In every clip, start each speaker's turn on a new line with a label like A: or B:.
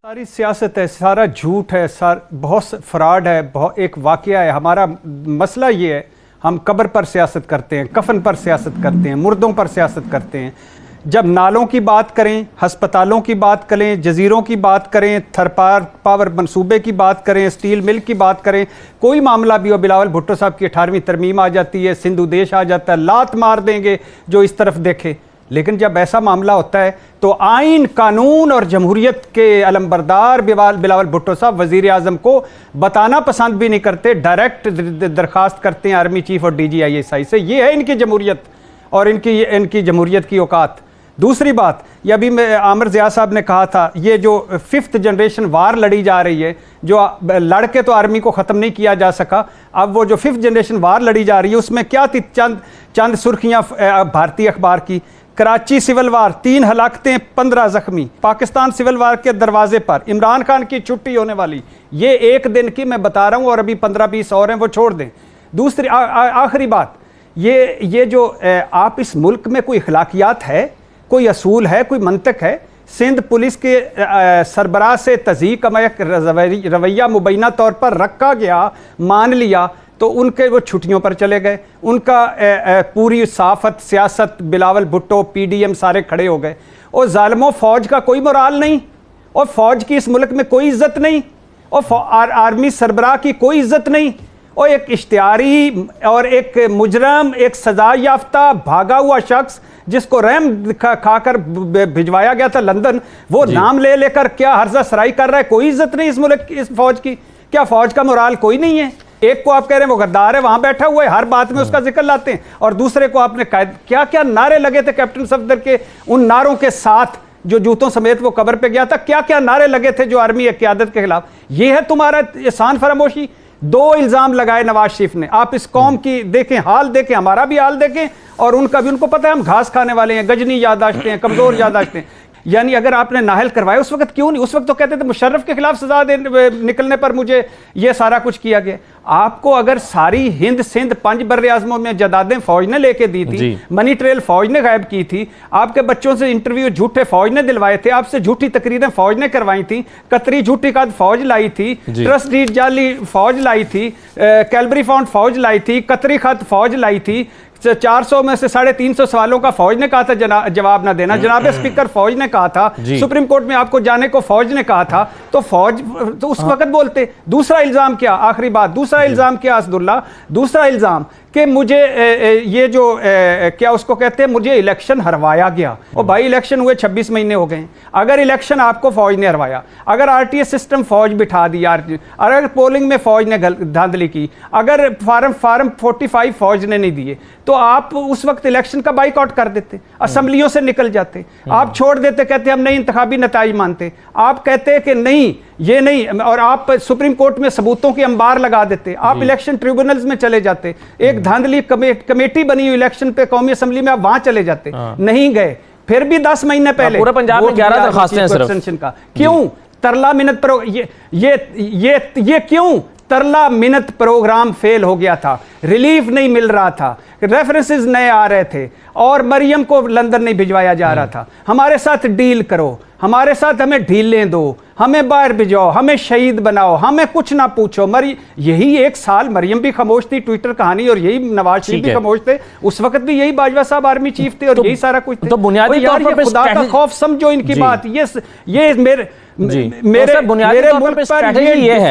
A: सारी सियासत है, सारा झूठ है, बहुत फ्रॉड है, बहुत एक वाकया है। हमारा मसला ये है, हम कब्र पर सियासत करते हैं, कफन पर सियासत करते हैं, मुर्दों पर सियासत करते हैं। जब नालों की बात करें, हस्पतालों की बात करें, जजीरों की बात करें, पावर मंसूबे की बात करें, स्टील मिल की बात करें, कोई मामला भी हो, बिलावल भुट्टो साहब की 18वीं तरमीम आ जाती है, सिंधु देश आ जाता है, लात मार देंगे जो इस तरफ देखे। लेकिन जब ऐसा मामला होता है तो आइन, कानून और जमहूरियत के अलंबरदार बिलावल भुट्टो साहब वजीर आजम को बताना पसंद भी नहीं करते, डायरेक्ट दरखास्त करते हैं आर्मी चीफ और DGISI से। ये है इनकी जमहूरियत और इनकी जमहूरियत की औकात। दूसरी बात, ये अभी आमिर ज़िया साहब ने कहा था, ये जो 5th जनरेशन वार लड़ी जा रही है, जो लड़के तो आर्मी को ख़त्म नहीं किया जा सका, अब वो जो 5th जनरेशन वार लड़ी जा रही है उसमें क्या थी? चंद सुर्खियाँ भारतीय अखबार की। कराची सिविल वार, 3 हलाकतें, 15 जख्मी। पाकिस्तान सिविल वार के दरवाजे पर इमरान खान की छुट्टी होने वाली। ये एक दिन की मैं बता रहा हूँ और अभी 15-20 और हैं, वो छोड़ दें। दूसरी आखिरी बात, ये जो आप इस मुल्क में कोई अखलाकियात है, कोई असूल है, कोई मंतक है? सिंध पुलिस के सरबराह से तज़ीक का एक रवैया मुबैना तौर पर रखा गया, मान लिया, तो उनके वो छुट्टियों पर चले गए। उनका पूरी साफत, सियासत, बिलावल भुट्टो, PDM सारे खड़े हो गए। और जालिमों, फौज का कोई मोराल नहीं, और फौज की इस मुल्क में कोई इज्जत नहीं, और आर्मी सरबराह की कोई इज्जत नहीं, और एक इश्तिहारी और एक मुजरम, एक सजा याफ्ता भागा हुआ शख्स जिसको रैम खाकर भिजवाया गया था लंदन, वो नाम ले लेकर क्या हर्जा सराई कर रहा है। कोई इज्जत नहीं इस मुल्क की, इस फौज की। क्या फौज का मोराल कोई नहीं है? एक को आप कह रहे हैं वो गद्दार है, वहां बैठा हुआ है, हर बात में उसका जिक्र लाते हैं, और दूसरे को आपने क्या क्या नारे लगे थे कैप्टन सफदर के, उन नारों के साथ जो जूतों समेत वो कब्र पे गया था, क्या क्या नारे लगे थे जो आर्मी क़यादत के खिलाफ। ये है तुम्हारा एहसान फरामोशी। 2 इल्ज़ाम लगाए नवाज शरीफ ने। आप इस कौम की देखें, हाल देखें, हमारा भी हाल देखें, और उनका भी। उनको पता है हम घास खाने वाले हैं, गजनी यादाश्तें हैं, कमज़ोर यादाश्तें हैं। यानी अगर आपने नाहल करवाया उस वक्त क्यों नहीं? उस वक्त तो कहते थे मुशर्रफ के खिलाफ सजा निकलने पर मुझे ये सारा कुछ किया गया। आपको अगर सारी हिंद सिंध 5 बर्रे आज़मों में जदादें फौज ने लेके दी थी, मनी ट्रेल फौज ने गायब की थी, आपके बच्चों से इंटरव्यू झूठे फौज ने दिलवाए थे, आपसे झूठी तकरीरें फौज ने करवाई थी, कतरी झूठी कद फौज लाई थी, ट्रस्ट डीड जाली फौज लाई थी, कैलबरी फाउंड फौज लाई थी, कतरी खत फौज लाई थी, 400 में से 350 सवालों का फौज ने कहा था जवाब ना देना, जनाब स्पीकर फौज ने कहा था, सुप्रीम कोर्ट में आपको जाने को फौज ने कहा था, तो फौज तो उस वक्त बोलते। दूसरा इल्जाम क्या, आखिरी बात, दूसरा इल्जाम क्या असदुल्ला, दूसरा इल्जाम कि मुझे ये जो क्या उसको कहते हैं, मुझे इलेक्शन हरवाया गया। और भाई इलेक्शन हुए 26 महीने हो गए। अगर इलेक्शन आपको फौज ने हरवाया, अगर RTS सिस्टम फौज बिठा दिया, अगर पोलिंग में फौज ने धांधली की, अगर फार्म 45 फौज ने नहीं दिए, तो आप उस वक्त इलेक्शन का बाइकआउट कर देते, असेंबलियों से निकल जाते, आप छोड़ देते, कहते हम नहीं इंतखाबी नताइज मानते, आप कहते कि नहीं ये नहीं, और आप सुप्रीम कोर्ट में सबूतों की अंबार लगा देते, आप इलेक्शन ट्रिब्यूनल्स में चले जाते, एक धांधली कमेटी बनी हुई इलेक्शन पे कौमी असेंबली में, आप वहां चले जाते, नहीं गए। फिर भी 10 महीने पहले
B: पूरे पंजाब में 11 दरखास्तें सिर्फ
A: का क्यों तरला मिन्नत पर ये क्यों तरला मिन्नत प्रोग्राम फेल हो गया था, रिलीफ नहीं मिल रहा था, रेफरेंसेस नए आ रहे थे, और मरियम को लंदन नहीं भिजवाया जा रहा था। हमारे साथ डील करो, हमारे साथ हमें ढीलें दो, हमें बाहर भिजाओ, हमें शहीद बनाओ, हमें कुछ ना पूछो। यही 1 साल मरियम भी खामोश थी, ट्विटर कहानी, और यही नवाज शरीफ भी खामोश थे। उस वक्त भी यही बाजवा साहब आर्मी चीफ थे, और यही सारा कुछ थे।
B: तो बुनियादी तौर पर
A: खुदा का खौफ समझो इनकी बात। ये मेरे
B: बुनियादी तौर पर स्ट्रेटजी ये है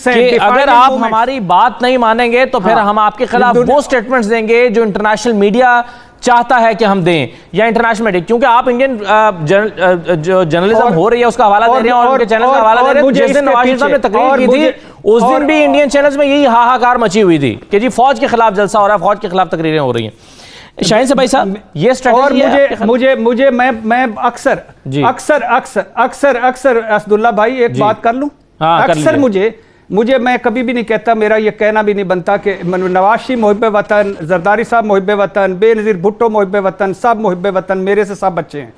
B: कि अगर आप हमारी बात नहीं मानेंगे तो फिर हम आपके खिलाफ वो स्टेटमेंट्स देंगे जो इंटरनेशनल मीडिया चाहता है कि हम दें, या इंटरनेशनल मीडिया, क्योंकि आप इंडियन जो जर्नलिज्म हो रही है उसका हवाला दे रहे हैं और उनके चैनल का हवाला दे रहे हैं। जिस दिन नवाज शरीफ साहब ने तकरीर की थी उस दिन भी इंडियन चैनल्स में यही हाहाकार मची हुई थी कि जी फौज के खिलाफ जलसा हो रहा है, फौज के खिलाफ तकरीरें हो रही हैं। शाहीन से भाई साहब ये स्ट्रेटजी
A: है। मुझे मैं अक्सर असदुल्ला भाई एक बात कर लूं, अक्सर मुझे मैं कभी भी नहीं कहता, मेरा ये कहना भी नहीं बनता कि नवाज शरीफ मुहिब्बे वतन, जरदारी साहब मुहिब्बे वतन, बेनज़ीर भुट्टो मुहिब्बे वतन, सब मुहिब्बे वतन, मेरे से सब बच्चे हैं।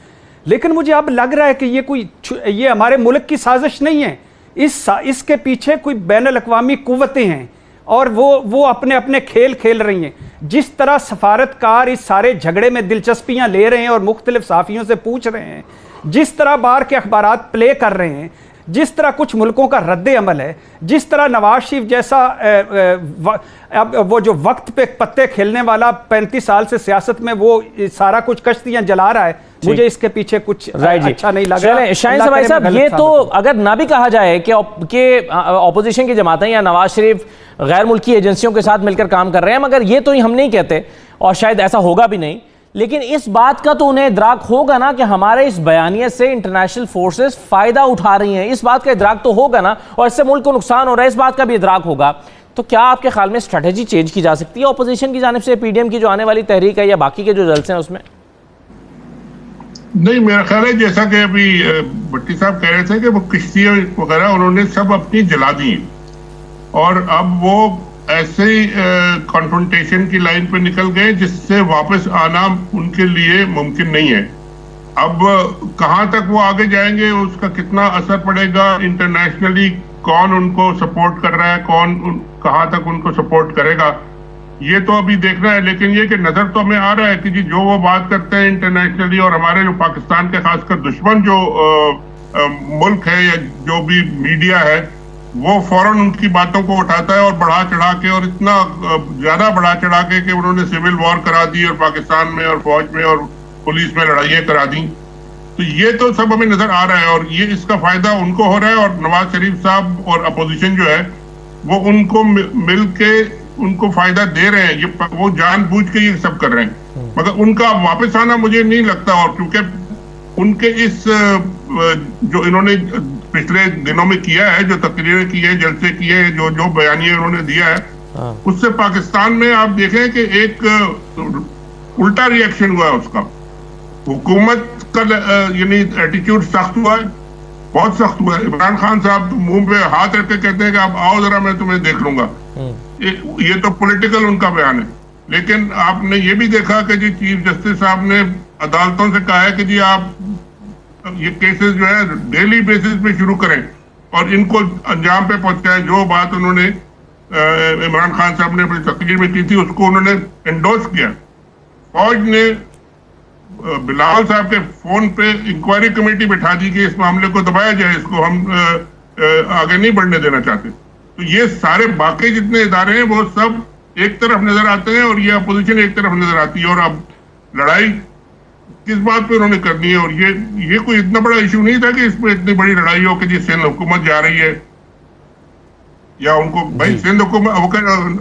A: लेकिन मुझे अब लग रहा है कि ये हमारे मुल्क की साजिश नहीं है, इसके पीछे कोई बैनुल अक़वामी कुव्वतें हैं, और वो अपने अपने खेल खेल रही हैं। जिस तरह सफारतकार इस सारे झगड़े में दिलचस्पियां ले रहे हैं और मुख्तलिफ साफियों से पूछ रहे हैं, जिस तरह बाहर के अखबारात प्ले कर रहे हैं, जिस तरह कुछ मुल्कों का रद्द अमल है, जिस तरह नवाज शरीफ जैसा वो जो वक्त पे पत्ते खेलने वाला 35 साल से सियासत में वो सारा कुछ कश्तियां जला रहा है, मुझे इसके पीछे कुछ अच्छा नहीं लगा।
B: शाहीन साहब, ये तो अगर ना भी कहा जाए कि ऑपोजिशन की जमातें या नवाज शरीफ गैर मुल्की एजेंसियों के साथ मिलकर काम कर रहे हैं, मगर ये तो हम नहीं कहते और शायद ऐसा होगा भी नहीं, लेकिन इस बात का तो उन्हें इदराक होगा ना कि हमारे इस बयानियत से इंटरनेशनल फोर्सेस फायदा उठा रही हैं। इस बात का इदराक तो होगा ना, और इससे मुल्क को नुकसान हो रहा है, इस बात का भी इदराक होगा। तो क्या आपके ख्याल में स्ट्रेटेजी चेंज की जा सकती है ऑपोजिशन की जानिब से, पीडीएम की जो आने वाली तहरीक है या बाकी के जो जलसे हैं उसमें?
C: नहीं, मेरा ख्याल है जैसा कि अभी भट्टी साहब कह रहे थे कि वो किश्तियां वगैरह उन्होंने सब अपनी जला दी, और अब वो ऐसे ही कॉन्फ्रंटेशन की लाइन पे निकल गए जिससे वापस आना उनके लिए मुमकिन नहीं है। अब कहां तक वो आगे जाएंगे, उसका कितना असर पड़ेगा इंटरनेशनली, कौन उनको सपोर्ट कर रहा है, कहां तक उनको सपोर्ट करेगा, ये तो अभी देखना है। लेकिन ये कि नजर तो हमें आ रहा है कि जी जो वो बात करते हैं इंटरनेशनली, और हमारे जो पाकिस्तान के खासकर दुश्मन जो मुल्क है या जो भी मीडिया है, वो फौरन उनकी बातों को उठाता है और बढ़ा चढ़ा के, और इतना ज्यादा बढ़ा चढ़ा के कि उन्होंने सिविल वॉर करा दी और पाकिस्तान में और फौज में और पुलिस में लड़ाइयां करा दी। तो ये तो सब हमें नजर आ रहा है, और ये इसका फायदा उनको हो रहा है, और नवाज शरीफ साहब और अपोजिशन जो है वो उनको मिल के उनको फायदा दे रहे हैं। ये वो जानबूझ के ये सब कर रहे हैं, मगर उनका वापस आना मुझे नहीं लगता। और क्योंकि उनके इस जो इन्होंने पिछले दिनों में किया है, जो तकरीरें की है, जलसे किए हैं, जो बयानिए उन्होंने दिया है, उससे पाकिस्तान में आप देखें कि एक उल्टा रिएक्शन हुआ है उसका। हुकूमत का यानी एटीट्यूड सख्त हुआ है, बहुत सख्त हुआ है। इमरान खान साहब मुंह पे हाथ रख के कहते हैं कि आप आओ जरा, मैं तुम्हें देख लूंगा। ये तो पॉलिटिकल उनका बयान है। लेकिन आपने ये भी देखा कि जी चीफ जस्टिस साहब ने अदालतों से कहा है कि जी आप ये केसेस जो है डेली बेसिस पे शुरू करें और इनको अंजाम पे पहुंचाएं। जो बात उन्होंने इमरान खान साहब ने अपनी तकरीर में की थी, उसको उन्होंने एंडोर्स किया। फौज ने बिलावल साहब के फोन पे इंक्वायरी कमेटी बिठा दी कि इस मामले को दबाया जाए, इसको हम आगे नहीं बढ़ने देना चाहते। तो ये सारे बाकी जितने इदारे हैं वो सब एक तरफ नजर आते हैं और ये अपोजिशन एक तरफ नजर आती है। और अब लड़ाई किस बात पे उन्होंने करनी है, और ये कोई इतना बड़ा इशू नहीं था कि इसमें इतनी बड़ी लड़ाई हो कि जी सिंध हुकूमत जा रही है या उनको भाई सिंध हुकूमत।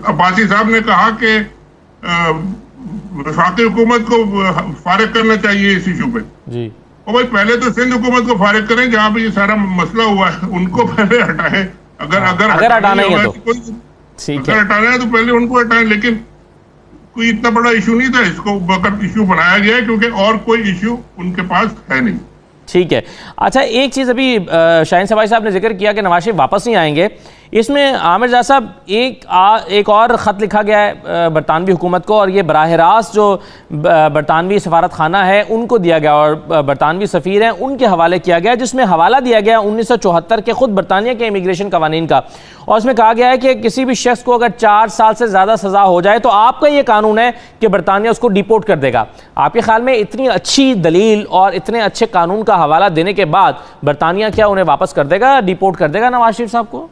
C: अब्बासी साहब ने कहा कि वफाकी हुकूमत को फारिग करना चाहिए इस इशू पे जी। और भाई पहले तो सिंध हुकूमत को फारिग करें जहां पे ये सारा मसला हुआ है, उनको पहले हटाएं। अगर
B: हटाना है तो
C: अगर हटाना है तो पहले उनको हटाएं। लेकिन कोई इतना बड़ा इशू नहीं था, इसको वक्त इशू बनाया गया है क्योंकि और कोई इशू उनके पास है नहीं।
B: ठीक है। अच्छा, एक चीज़ अभी शाहीन सबाई साहब ने जिक्र किया कि नवाज शरीफ वापस नहीं आएंगे। इसमें आमिर जाद साहब एक और ख़त लिखा गया है बरतानवी हुकूमत को, और ये बराह रास्त जो बरतानवी सफारत खाना है उनको दिया गया और बरतानवी सफ़ीर हैं उनके हवाले किया गया, जिसमें हवाला दिया गया 1974 के ख़ुद बरतानिया के इमिग्रेशन कवानीन का। और उसमें कहा गया है कि किसी भी शख्स को अगर 4 साल से ज़्यादा सज़ा हो जाए तो आपका ये कानून है कि बरतानिया उसको डिपोर्ट कर देगा। आपके ख्याल में इतनी अच्छी दलील और इतने अच्छे कानून का हवाला देने के बाद बरतानिया क्या उन्हें वापस कर देगा, डिपोर्ट कर देगा नवाज शरीफ साहब को?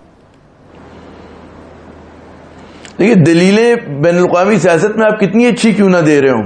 D: देखिए, दलीलें बैनुल-अक़वामी सियासत में आप कितनी अच्छी क्यों ना दे रहे हो,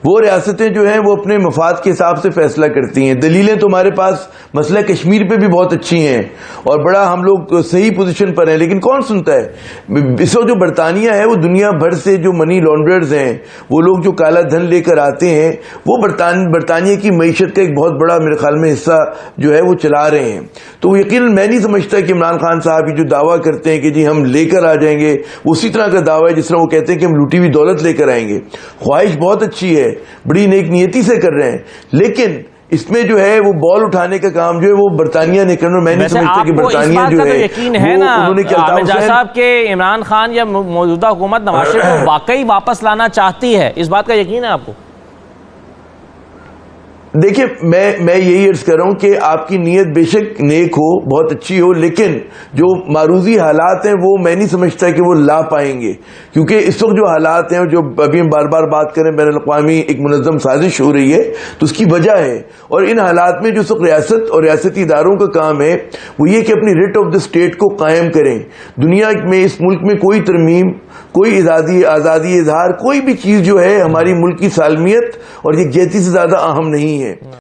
D: वो रियासतें जो हैं वो अपने मफाद के हिसाब से फैसला करती हैं। दलीलें तो हमारे पास मसला कश्मीर पे भी बहुत अच्छी हैं और बड़ा हम लोग सही पोजीशन पर हैं, लेकिन कौन सुनता है। इस वक्त जो बरतानिया है वो दुनिया भर से जो मनी लॉन्ड्रर्स हैं, वो लोग जो काला धन लेकर आते हैं, वो बरतानिया की मईशत का एक बहुत बड़ा मेरे ख्याल में हिस्सा जो है वो चला रहे हैं। तो यकीनन मैं नहीं समझता कि इमरान खान साहब जो दावा करते हैं कि जी हम लेकर आ जाएंगे, उसी तरह का दावा है जिस तरह वो कहते हैं कि हम लूटी हुई दौलत लेकर आएंगे। ख्वाहिश बहुत अच्छी है, बड़ी नेक नियति से कर रहे हैं, लेकिन इसमें जो है वो बॉल उठाने का काम जो है वो बरतानिया ने करना। मैं नहीं समझता कि बरतानिया जो है
B: यकीन है ना आमिर जाद साहब के इमरान खान या मौजूदा हुकूमत नवाज शरीफ को वाकई वापस लाना चाहती है, इस बात का यकीन है आपको?
D: देखिए, मैं यही अर्ज कर रहा हूं कि आपकी नीयत बेशक नेक हो, बहुत अच्छी हो, लेकिन जो मारूजी हालात हैं वो मैं नहीं समझता कि वो ला पाएंगे, क्योंकि इस वक्त जो हालात हैं, जो अभी हम बार बार बात करें, बैनुल अक़वामी एक मुनज़्ज़म साजिश हो रही है, तो उसकी वजह है। और इन हालात में जो सब रियासत और रियासती इदारों का काम है वो ये कि अपनी रिट ऑफ द स्टेट को कायम करें। दुनिया में, इस मुल्क में कोई तरमीम, कोई आज़ादी इजहार, कोई भी चीज़ जो है हमारी मुल्क की सालमियत और यकजहती से ज़्यादा अहम नहीं है।